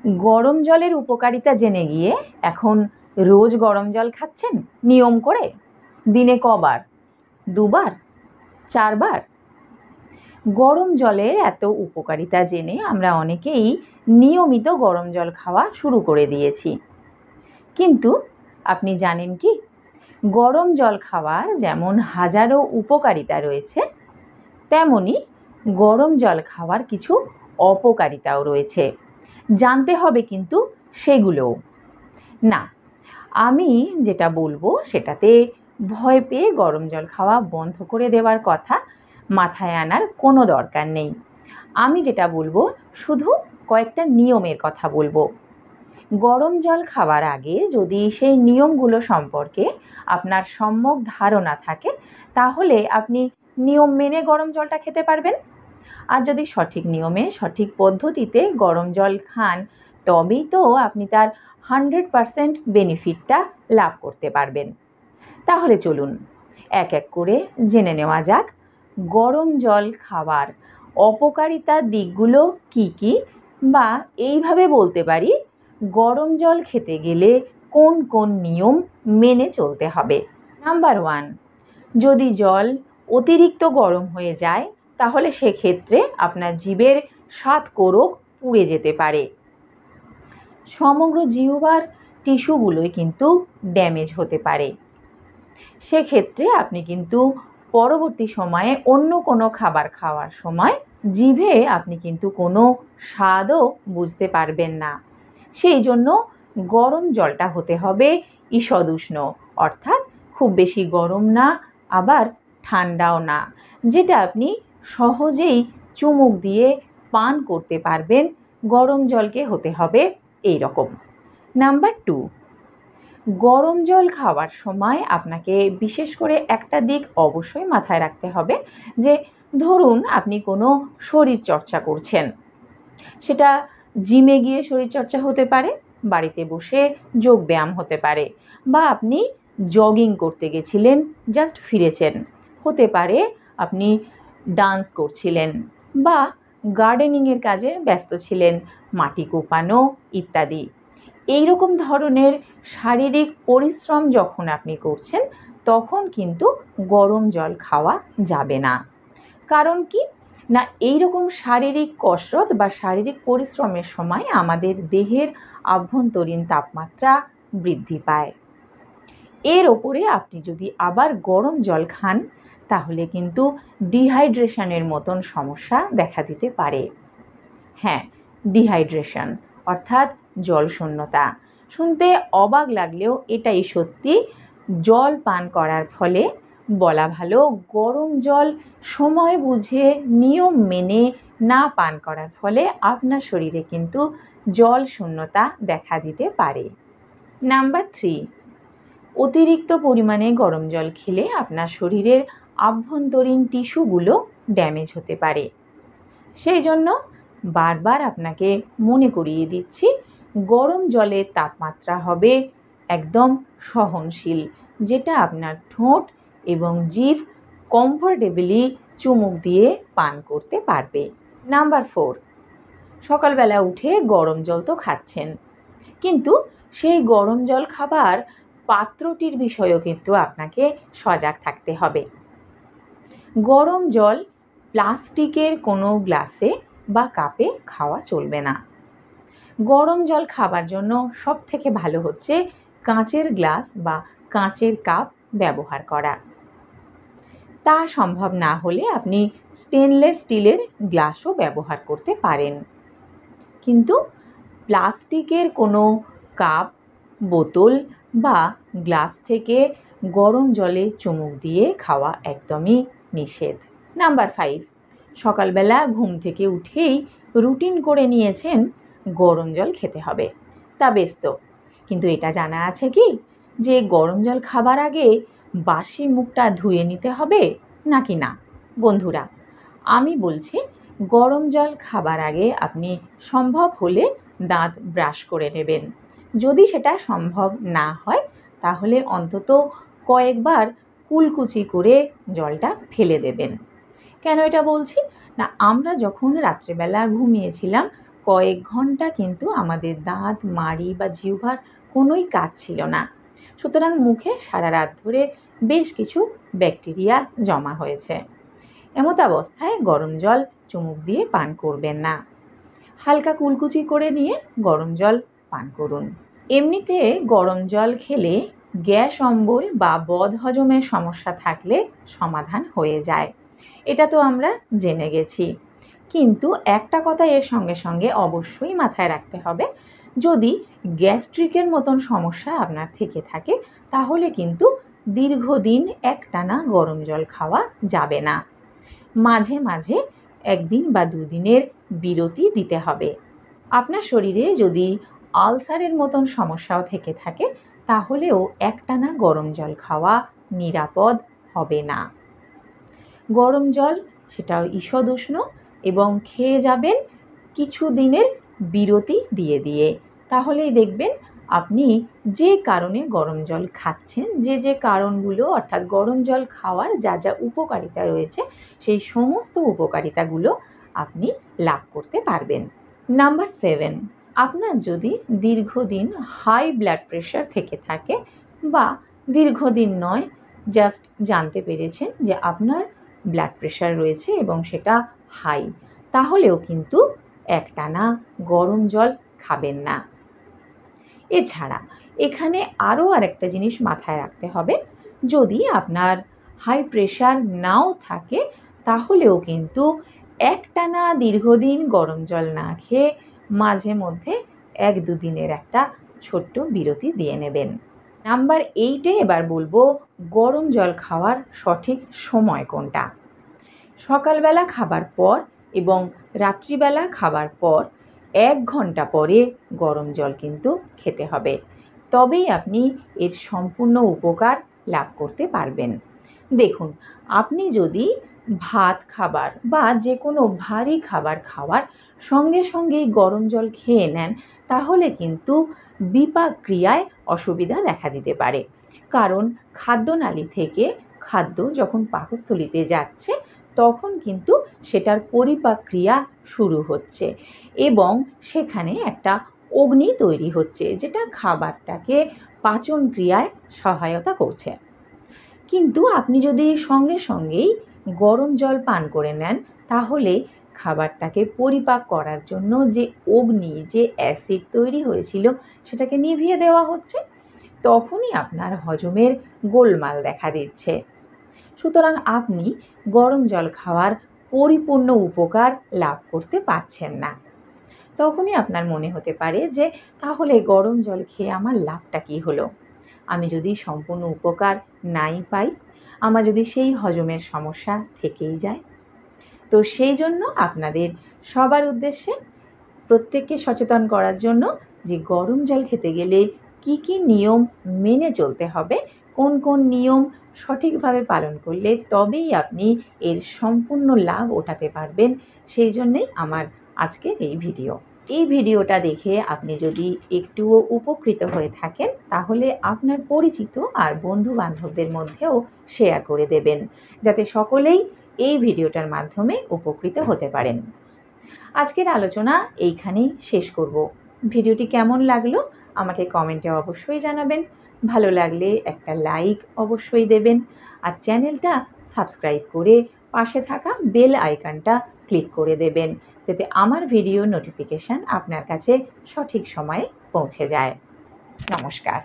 গরম জলের উপকারিতা জেনে গিয়ে এখন রোজ গরম জল খাচ্ছেন নিয়ম করে? দিনে কবার? 2 বার? 4 বার? গরম জলের এত উপকারিতা জেনে আমরা অনেকেই নিয়মিত গরম জল খাওয়া শুরু করে দিয়েছি। কিন্তু আপনি জানেন কি, গরম জল খাওয়ার যেমন হাজারো উপকারিতা রয়েছে, তেমনি গরম জল খাওয়ার কিছু অপকারিতাও রয়েছে। জানতে হবে কিন্তু সেগুলোও। না, আমি যেটা বলবো সেটাতে ভয় পেয়ে গরম জল খাওয়া বন্ধ করে দেওয়ার কথা মাথায় আনার কোনো দরকার নেই। আমি যেটা বলবো শুধু কয়েকটা নিয়মের কথা বলবো। গরম জল খাওয়ার আগে যদি সেই নিয়মগুলো সম্পর্কে আপনার সম্যক ধারণা থাকে, তাহলে আপনি নিয়ম মেনে গরম জলটা খেতে পারবেন। আর যদি সঠিক নিয়মে সঠিক পদ্ধতিতে গরম জল খান, তবেই তো আপনি তার 100% বেনিফিটটা লাভ করতে পারবেন। তাহলে চলুন এক এক করে জেনে নেওয়া যাক গরম জল খাওয়ার অপকারিতার দিকগুলো কি কি, বা এইভাবে বলতে পারি গরম জল খেতে গেলে কোন কোন নিয়ম মেনে চলতে হবে। নাম্বার 1, যদি জল অতিরিক্ত গরম হয়ে যায় তাহলে সেক্ষেত্রে আপনার জিভের স্বাদ কোরক পুড়ে যেতে পারে। সমগ্র জিহ্বার টিস্যুগুলোই কিন্তু ড্যামেজ হতে পারে। সেক্ষেত্রে আপনি কিন্তু পরবর্তী সময়ে অন্য কোনো খাবার খাওয়ার সময় জিভে আপনি কিন্তু কোনো স্বাদও বুঝতে পারবেন না। সেই জন্য গরম জলটা হতে হবে ঈষদুষ্ণ, অর্থাৎ খুব বেশি গরম না, আবার ঠান্ডাও না, যেটা আপনি সহজেই চুমুক দিয়ে পান করতে পারবেন। গরম জলকে হতে হবে এই রকম। নাম্বার 2, গরম জল খাওয়ার সময় আপনাকে বিশেষ করে একটা দিক অবশ্যই মাথায় রাখতে হবে, যে ধরুন আপনি কোনো শরীর চর্চা করছেন, সেটা জিমে গিয়ে শরীরচর্চা হতে পারে, বাড়িতে বসে যোগব্যায়াম হতে পারে, বা আপনি জগিং করতে গেছিলেন, জাস্ট ফিরেছেন, হতে পারে আপনি ডান্স করছিলেন, বা গার্ডেনিংয়ের কাজে ব্যস্ত ছিলেন, মাটি কোপানো ইত্যাদি। এই রকম ধরনের শারীরিক পরিশ্রম যখন আপনি করছেন, তখন কিন্তু গরম জল খাওয়া যাবে না। কারণ কি না, এই রকম শারীরিক কসরত বা শারীরিক পরিশ্রমের সময় আমাদের দেহের আভ্যন্তরীণ তাপমাত্রা বৃদ্ধি পায়। এর ওপরে আপনি যদি আবার গরম জল খান, তাহলে কিন্তু ডিহাইড্রেশনের মতন সমস্যা দেখা দিতে পারে। হ্যাঁ, ডিহাইড্রেশন অর্থাৎ জলশূন্যতা। শুনতে অবাক লাগলেও এটাই সত্যি। জল পান করার ফলে, বলা ভালো গরম জল সময় বুঝে নিয়ম মেনে না পান করার ফলে আপনার শরীরে কিন্তু জল শূন্যতা দেখা দিতে পারে। নাম্বার 3, অতিরিক্ত পরিমাণে গরম জল খেলে আপনার শরীরের আভ্যন্তরীণ টিস্যুগুলো ড্যামেজ হতে পারে। সেই জন্য বারবার আপনাকে মনে করিয়ে দিচ্ছি, গরম জলের তাপমাত্রা হবে একদম সহনশীল, যেটা আপনার ঠোঁট এবং জিভ কমফোর্টেবলি চুমুক দিয়ে পান করতে পারবে। নাম্বার 4, সকালবেলা উঠে গরম জল তো খাচ্ছেন, কিন্তু সেই গরম জল খাবার পাত্রটির বিষয়েও কিন্তু আপনাকে সজাগ থাকতে হবে। গরম জল প্লাস্টিকের কোনো গ্লাসে বা কাপে খাওয়া চলবে না। গরম জল খাবার জন্য সবথেকে ভালো হচ্ছে কাঁচের গ্লাস বা কাঁচের কাপ ব্যবহার করা। তা সম্ভব না হলে আপনি স্টেনলেস স্টিলের গ্লাসও ব্যবহার করতে পারেন। কিন্তু প্লাস্টিকের কোনো কাপ, বোতল বা গ্লাস থেকে গরম জলে চুমুক দিয়ে খাওয়া একদমই নিষেধ। নাম্বার 5, সকালবেলা ঘুম থেকে উঠেই রুটিন করে নিয়েছেন গরম জল খেতে হবে। তা বেশ তো, কিন্তু এটা জানা আছে কি যে গরম জল খাবার আগে বাসি মুখটা ধুয়ে নিতে হবে নাকি না? বন্ধুরা, আমি বলছি গরম জল খাবার আগে আপনি সম্ভব হলে দাঁত ব্রাশ করে নেবেন। যদি সেটা সম্ভব না হয়, তাহলে অন্তত কয়েকবার কুলকুচি করে জলটা ফেলে দেবেন। কেন এটা বলছি না, আমরা যখন রাত্রেবেলা ঘুমিয়েছিলাম, কয়েক ঘন্টা কিন্তু আমাদের দাঁত, মাড়ি বা জিহ্বার কোনোই কাজ ছিল না। সুতরাং মুখে সারা রাত ধরে বেশ কিছু ব্যাকটেরিয়া জমা হয়েছে। এমতাবস্থায় গরম জল চুমুক দিয়ে পান করবেন না। হালকা কুলকুচি করে নিয়ে গরম জল পান করুন। এমনিতে গরম জল খেলে গ্যাস অম্বল বা বদহজমের সমস্যা থাকলে সমাধান হয়ে যায়, এটা তো আমরা জেনে গেছি। কিন্তু একটা কথা এর সঙ্গে সঙ্গে অবশ্যই মাথায় রাখতে হবে, যদি গ্যাস্ট্রিকের মতন সমস্যা আপনার থেকে থাকে তাহলে কিন্তু দীর্ঘদিন একটানা গরম জল খাওয়া যাবে না। মাঝে মাঝে একদিন বা দুদিনের বিরতি দিতে হবে। আপনার শরীরে যদি আলসারের মতন সমস্যাও থেকে থাকে তাহলেও একটানা গরম জল খাওয়া নিরাপদ হবে না। গরম জল সেটাও ঈষদ উষ্ণ এবং খেয়ে যাবেন কিছু দিনের বিরতি দিয়ে দিয়ে। তাহলেই দেখবেন আপনি যে কারণে গরম জল খাচ্ছেন, যে কারণগুলো অর্থাৎ গরম জল খাওয়ার যা যা উপকারিতা রয়েছে সেই সমস্ত উপকারিতাগুলো আপনি লাভ করতে পারবেন। নাম্বার 7, আপনার যদি দীর্ঘদিন হাই ব্লাড প্রেশার থেকে থাকে বা দীর্ঘদিন নয়, জাস্ট জানতে পেরেছেন যে আপনার ব্লাড প্রেশার রয়েছে এবং সেটা হাই, তাহলেও কিন্তু একটানা গরম জল খাবেন না। এছাড়া এখানে আরও আরেকটা জিনিস মাথায় রাখতে হবে, যদি আপনার হাই প্রেশার নাও থাকে তাহলেও কিন্তু একটানা দীর্ঘদিন গরম জল না খেয়ে মাঝে মধ্যে 1-2 দিনের একটা ছোট্ট বিরতি দিয়ে নেবেন। নাম্বার 8-এ এবার বলবো গরম জল খাওয়ার সঠিক সময় কোনটা। সকালবেলা খাবার পর এবং রাত্রিবেলা খাবার পর 1 ঘন্টা পরে গরম জল কিন্তু খেতে হবে, তবেই আপনি এর সম্পূর্ণ উপকার লাভ করতে পারবেন। দেখুন, আপনি যদি ভাত খাবার বা যে কোনো ভারী খাবার খাওয়ার সঙ্গে সঙ্গেই গরম জল খেয়ে নেন তাহলে কিন্তু বিপাক ক্রিয়ায় অসুবিধা দেখা দিতে পারে। কারণ খাদ্যনালী থেকে খাদ্য যখন পাকস্থলীতে যাচ্ছে তখন কিন্তু সেটার পরিপাক ক্রিয়া শুরু হচ্ছে এবং সেখানে একটা অগ্নি তৈরি হচ্ছে যেটা খাবারটাকে পাচন ক্রিয়ায় সহায়তা করছে। কিন্তু আপনি যদি সঙ্গে সঙ্গেই গরম জল পান করে নেন তাহলে খাবারটাকে পরিপাক করার জন্য যে অগ্নি, যে অ্যাসিড তৈরি হয়েছিল সেটাকে নিভিয়ে দেওয়া হচ্ছে, তখনই আপনার হজমের গোলমাল দেখা দিচ্ছে। সুতরাং আপনি গরম জল খাওয়ার পরিপূর্ণ উপকার লাভ করতে পারছেন না। তখনই আপনার মনে হতে পারে যে তাহলে গরম জল খেয়ে আমার লাভটা কী হলো? আমি যদি সম্পূর্ণ উপকার নাই পাই, আমার যদি সেই হজমের সমস্যা থেকেই যায়। তো সেই জন্য আপনাদের সবার উদ্দেশ্যে প্রত্যেককে সচেতন করার জন্য যে গরম জল খেতে গেলে কি কি নিয়ম মেনে চলতে হবে, কোন কোন নিয়ম সঠিকভাবে পালন করলে তবেই আপনি এর সম্পূর্ণ লাভ ওঠাতে পারবেন, সেই জন্যেই আমার আজকের এই ভিডিও। এই ভিডিওটা দেখে আপনি যদি একটুও উপকৃত হয়ে থাকেন তাহলে আপনার পরিচিত আর বন্ধু বান্ধবদের মধ্যেও শেয়ার করে দেবেন, যাতে সকলেই এই ভিডিওটার মাধ্যমে উপকৃত হতে পারেন। আজকের আলোচনা এইখানেই শেষ করব। ভিডিওটি কেমন লাগলো আমাকে কমেন্টে অবশ্যই জানাবেন। ভালো লাগলে একটা লাইক অবশ্যই দেবেন আর চ্যানেলটা সাবস্ক্রাইব করে পাশে থাকা বেল আইকনটা ক্লিক করে দেবেন, যাতে আমার ভিডিও নোটিফিকেশান আপনার কাছে সঠিক সময়ে পৌঁছে যায়। নমস্কার।